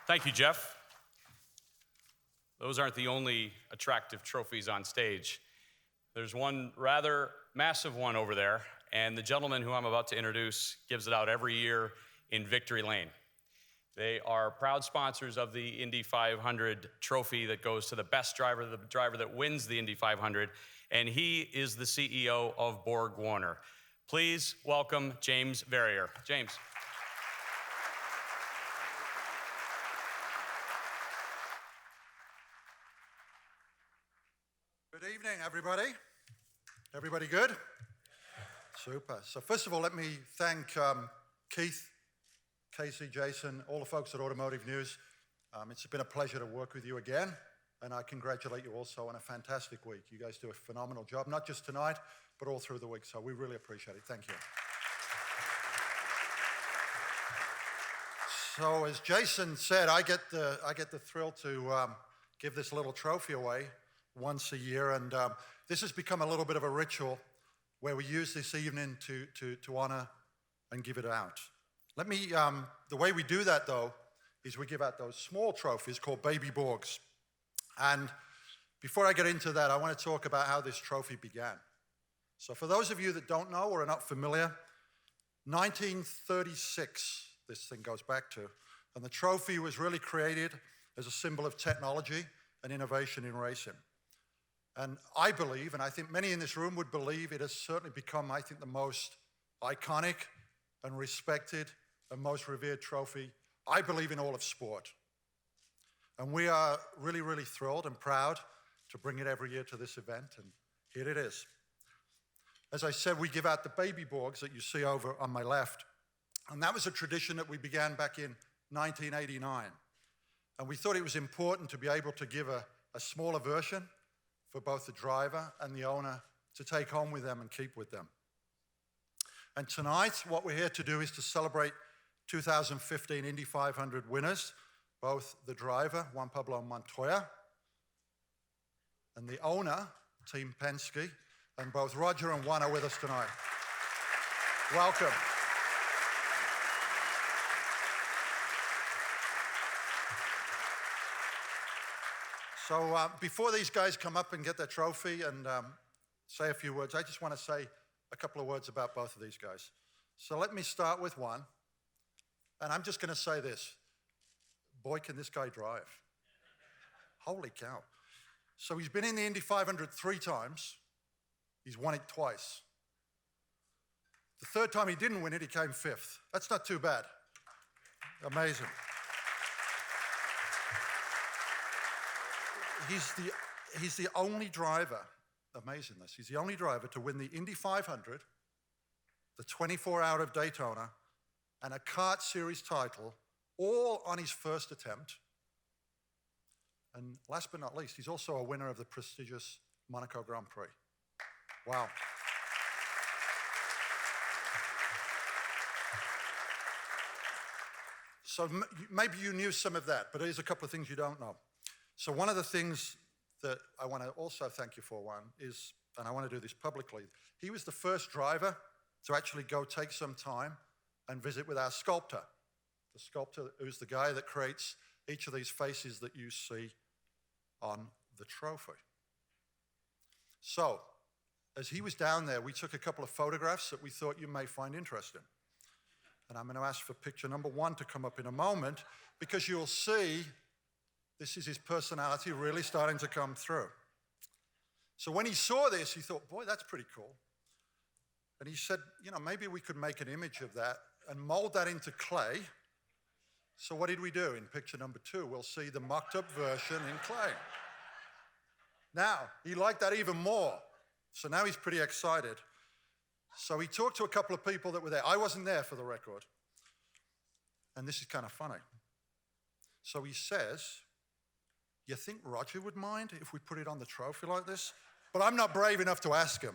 Thank you, Jeff. Those aren't the only attractive trophies on stage. There's one rather massive one over there, and the gentleman who I'm about to introduce gives it out every year in Victory Lane. They are proud sponsors of the Indy 500 trophy that goes to the best driver, the driver that wins the Indy 500, and he is the CEO of Borg-Warner. Please welcome James Verrier. James. Good evening, everybody. Everybody good? Super. So first of all, let me thank Keith, Casey, Jason, all the folks at Automotive News. It's been a pleasure to work with you again, and I congratulate you also on a fantastic week. You guys do a phenomenal job, not just tonight, but all through the week, so we really appreciate it. Thank you. So as Jason said, I get the thrill to give this little trophy away once a year, and this has become a little bit of a ritual where we use this evening to honor and give it out. The way we do that, though, is we give out those small trophies called Baby Borgs. And before I get into that, I want to talk about how this trophy began. So for those of you that don't know or are not familiar, 1936, this thing goes back to, and the trophy was really created as a symbol of technology and innovation in racing. And I believe, and I think many in this room would believe, it has certainly become, I think, the most iconic and respected and most revered trophy, I believe, in all of sport. And we are really, really thrilled and proud to bring it every year to this event, and here it is. As I said, we give out the Baby Borgs that you see over on my left, and that was a tradition that we began back in 1989. And we thought it was important to be able to give a smaller version for both the driver and the owner to take home with them and keep with them. And tonight, what we're here to do is to celebrate 2015 Indy 500 winners, both the driver, Juan Pablo Montoya, and the owner, Team Penske, and both Roger and Juan are with us tonight. Welcome. So before these guys come up and get their trophy and say a few words, I just want to say a couple of words about both of these guys. So let me start with one, and I'm just going to say this. Boy, can this guy drive. Holy cow. So he's been in the Indy 500 3 times. He's won it twice. The third time he didn't win it, he came 5th. That's not too bad. Amazing. He's the only driver, amazing this, he's the only driver to win the Indy 500, the 24-hour of Daytona, and a kart series title, all on his first attempt. And last but not least, he's also a winner of the prestigious Monaco Grand Prix. Wow. So maybe you knew some of that, but here's a couple of things you don't know. So one of the things that I want to also thank you for, Juan, is, and I want to do this publicly, he was the first driver to actually go take some time and visit with our sculptor. The sculptor who's the guy that creates each of these faces that you see on the trophy. So, as he was down there, we took a couple of photographs that we thought you may find interesting. And I'm going to ask for picture number 1 to come up in a moment, because you'll see this is his personality really starting to come through. So when he saw this, he thought, boy, that's pretty cool. And he said, maybe we could make an image of that and mold that into clay. So what did we do? In picture number 2, we'll see the mocked up version in clay. Now, he liked that even more. So now he's pretty excited. So he talked to a couple of people that were there. I wasn't there, for the record. And this is kind of funny. So he says, you think Roger would mind if we put it on the trophy like this? But I'm not brave enough to ask him.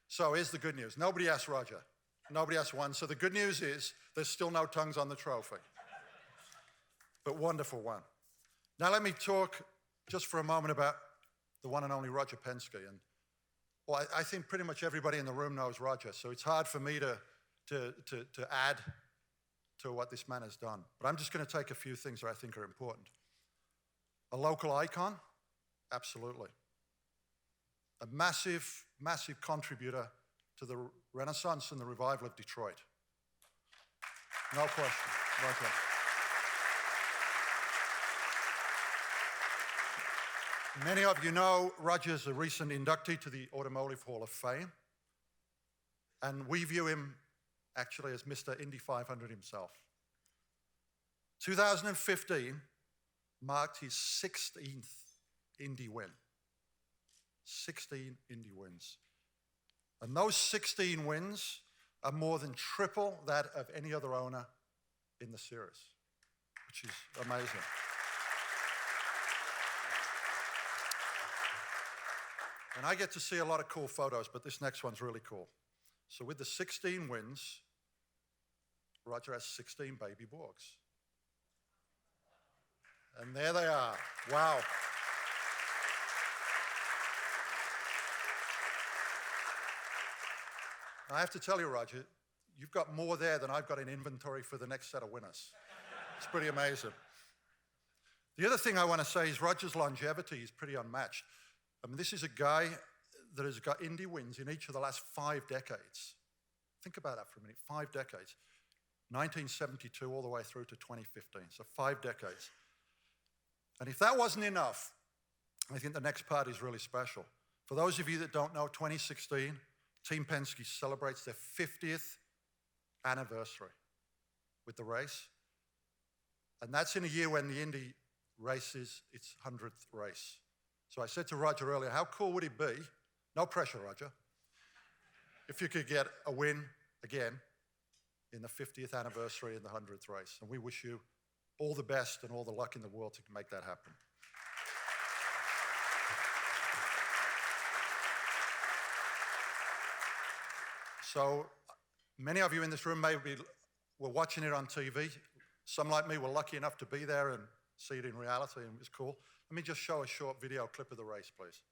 So here's the good news. Nobody asked Roger. Nobody asked Juan. So the good news is there's still no tongues on the trophy. But wonderful one. Now let me talk just for a moment about the one and only Roger Penske. And well, I think pretty much everybody in the room knows Roger, so it's hard for me to add to what this man has done. But I'm just going to take a few things that I think are important. A local icon? Absolutely. A massive, massive contributor to the Renaissance and the revival of Detroit. No question. No question. Many of you know Roger's a recent inductee to the Automotive Hall of Fame. And we view him actually as Mr. Indy 500 himself. 2015 marked his 16th Indy win. 16 Indy wins. And those 16 wins are more than triple that of any other owner in the series, which is amazing. And I get to see a lot of cool photos, but this next one's really cool. So with the 16 wins, Roger has 16 baby Borgs. And there they are. Wow. I have to tell you, Roger, you've got more there than I've got in inventory for the next set of winners. It's pretty amazing. The other thing I want to say is Roger's longevity is pretty unmatched. I mean, this is a guy that has got Indy wins in each of the last 5 decades. Think about that for a minute, 5 decades. 1972 all the way through to 2015, so 5 decades. And if that wasn't enough, I think the next part is really special. For those of you that don't know, 2016, Team Penske celebrates their 50th anniversary with the race. And that's in a year when the Indy races its 100th race. So I said to Roger earlier, how cool would it be, no pressure, Roger, if you could get a win again in the 50th anniversary and the 100th race. And we wish you all the best and all the luck in the world to make that happen. So many of you in this room were watching it on TV. Some like me were lucky enough to be there and see it in reality, and it was cool. Let me just show a short video clip of the race, please.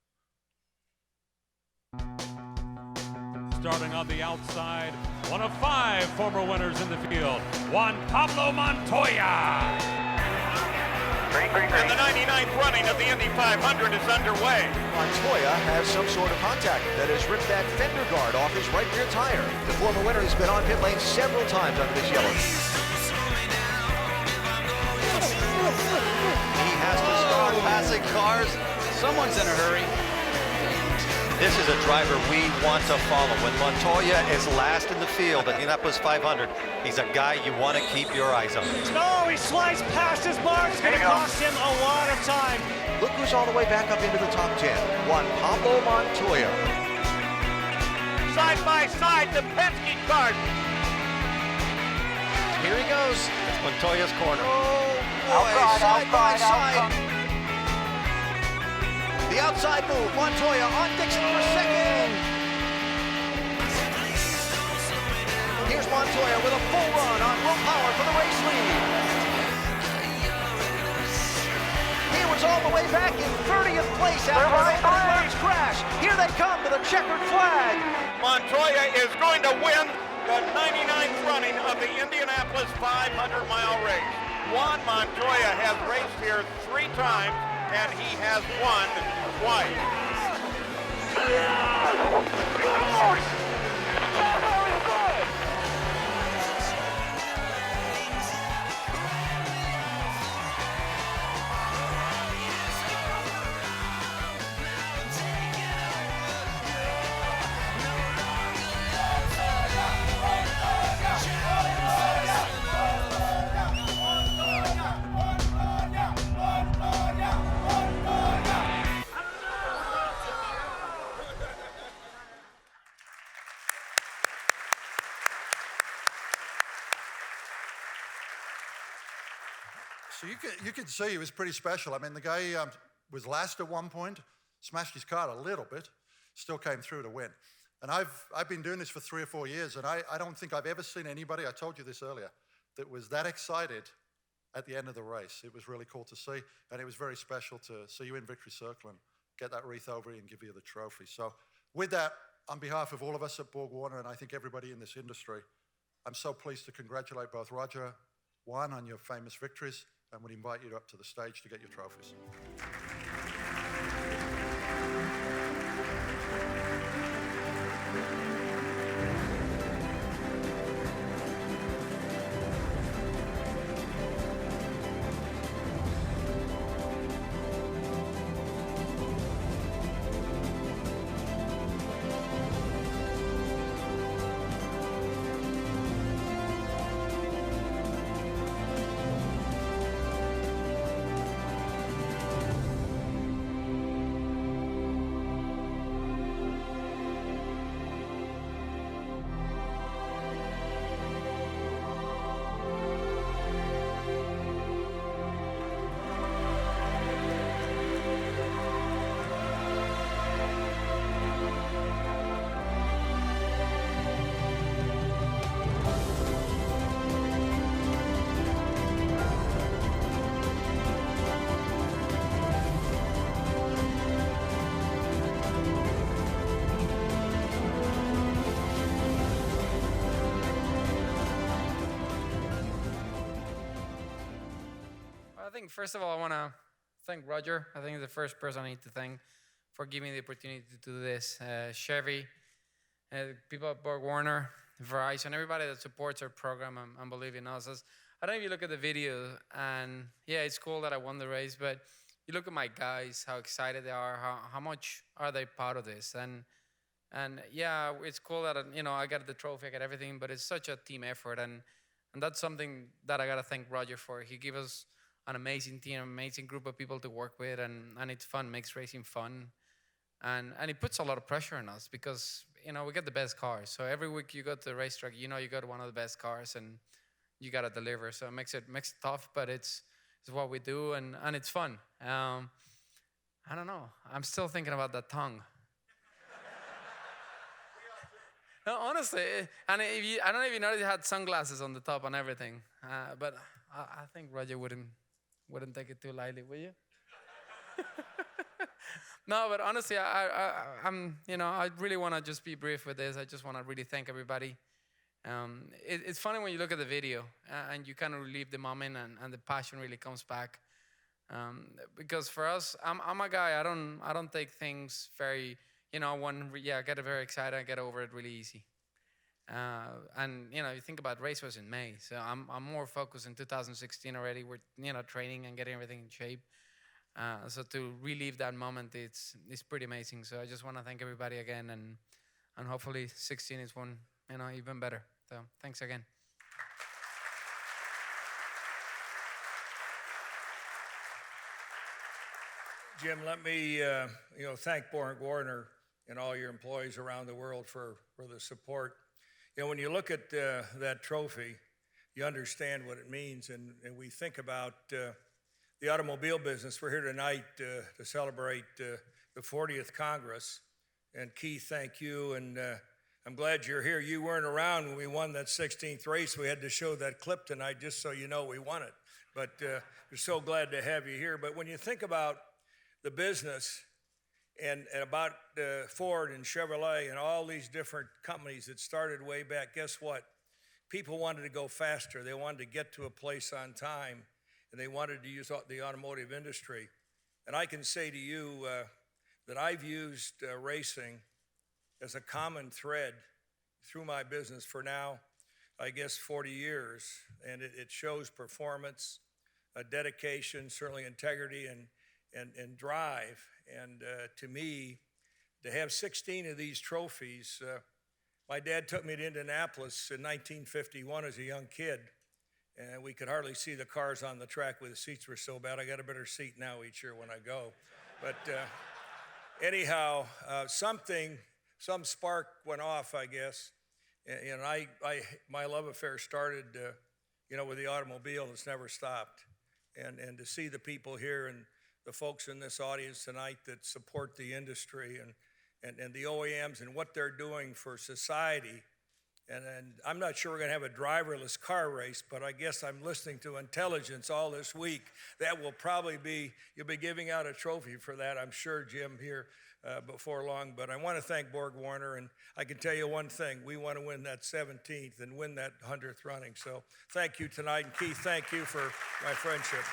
Starting on the outside, one of 5 former winners in the field, Juan Pablo Montoya. And the 99th running of the Indy 500 is underway. Montoya has some sort of contact that has ripped that fender guard off his right rear tire. The former winner has been on pit lane several times under this yellow. He has to start passing cars. Someone's in a hurry. This is a driver we want to follow. When Montoya is last in the field at the Indianapolis 500, he's a guy you want to keep your eyes on. No, he slides past his mark. It's going to cost him a lot of time. Look who's all the way back up into the top 10. Juan Pablo Montoya. Side by side, the Penske cars. Here he goes. It's Montoya's corner. Oh, boy, side by side. The outside move, Montoya on Dixon for second. Here's Montoya with a full run on Will Power for the race lead. He was all the way back in 30th place after an open crash. Here they come to the checkered flag. Montoya is going to win the 99th running of the Indianapolis 500-mile race. Juan Montoya has raced here 3 times, and he has won twice. So you could see he was pretty special. I mean, the guy was last at one point, smashed his car a little bit, still came through to win. And I've been doing this for 3 or 4 years, and I don't think I've ever seen anybody, I told you this earlier, that was that excited at the end of the race. It was really cool to see, and it was very special to see you in Victory Circle and get that wreath over you and give you the trophy. So with that, on behalf of all of us at Borg-Warner, and I think everybody in this industry, I'm so pleased to congratulate both Roger, Juan on your famous victories, and would invite you up to the stage to get your trophies. I think, first of all, I want to thank Roger. I think he's the first person I need to thank for giving me the opportunity to do this. Chevy, people at Borg-Warner, Verizon, everybody that supports our program and believe in us. I don't know if you look at the video, and yeah, it's cool that I won the race, but you look at my guys, how excited they are, how much are they part of this. And yeah, it's cool that, I got the trophy, I got everything, but it's such a team effort, and that's something that I got to thank Roger for. He gave us an amazing team, an amazing group of people to work with, and it's fun, makes racing fun. And it puts a lot of pressure on us because, we get the best cars. So every week you go to the racetrack, you got one of the best cars and you got to deliver. So it makes it tough, but it's what we do, and it's fun. I don't know. I'm still thinking about that tongue. No, honestly, and I don't know if you noticed, he had sunglasses on the top and everything, but I think Roger wouldn't take it too lightly, will you? No, but honestly, I really want to just be brief with this. I just want to really thank everybody. It's funny when you look at the video and you kind of relive the moment, and the passion really comes back. Because for us, I'm a guy. I don't take things very. I get very excited. I get over it really easy. And you think about race was in May, so I'm more focused in 2016 already. We're training and getting everything in shape. So to relive that moment, it's pretty amazing. So I just want to thank everybody again, and hopefully 16 is one even better. So thanks again. Jim, let me thank Borg-Warner and all your employees around the world for the support. When you look at that trophy, you understand what it means, and we think about the automobile business. We're here tonight to celebrate the 40th Congress, and Keith, thank you, and I'm glad you're here. You weren't around when we won that 16th race. We had to show that clip tonight just so you know we won it, but we're so glad to have you here. But when you think about the business and about Ford and Chevrolet and all these different companies that started way back, guess what? People wanted to go faster. They wanted to get to a place on time, and they wanted to use the automotive industry. And I can say to you that I've used racing as a common thread through my business for now, I guess, 40 years. And it shows performance, dedication, certainly integrity, and drive. And to me, to have 16 of these trophies, my dad took me to Indianapolis in 1951 as a young kid, and we could hardly see the cars on the track where the seats were so bad. I got a better seat now each year when I go. But anyhow, some spark went off, I guess. And my love affair started, with the automobile. It's never stopped. And to see the people here and the folks in this audience tonight that support the industry and the OEMs and what they're doing for society. And I'm not sure we're going to have a driverless car race, but I guess I'm listening to intelligence all this week. That will probably be, you'll be giving out a trophy for that, I'm sure, Jim, here before long. But I want to thank Borg-Warner, and I can tell you one thing: we want to win that 17th and win that 100th running. So thank you tonight, and Keith, thank you for my friendship.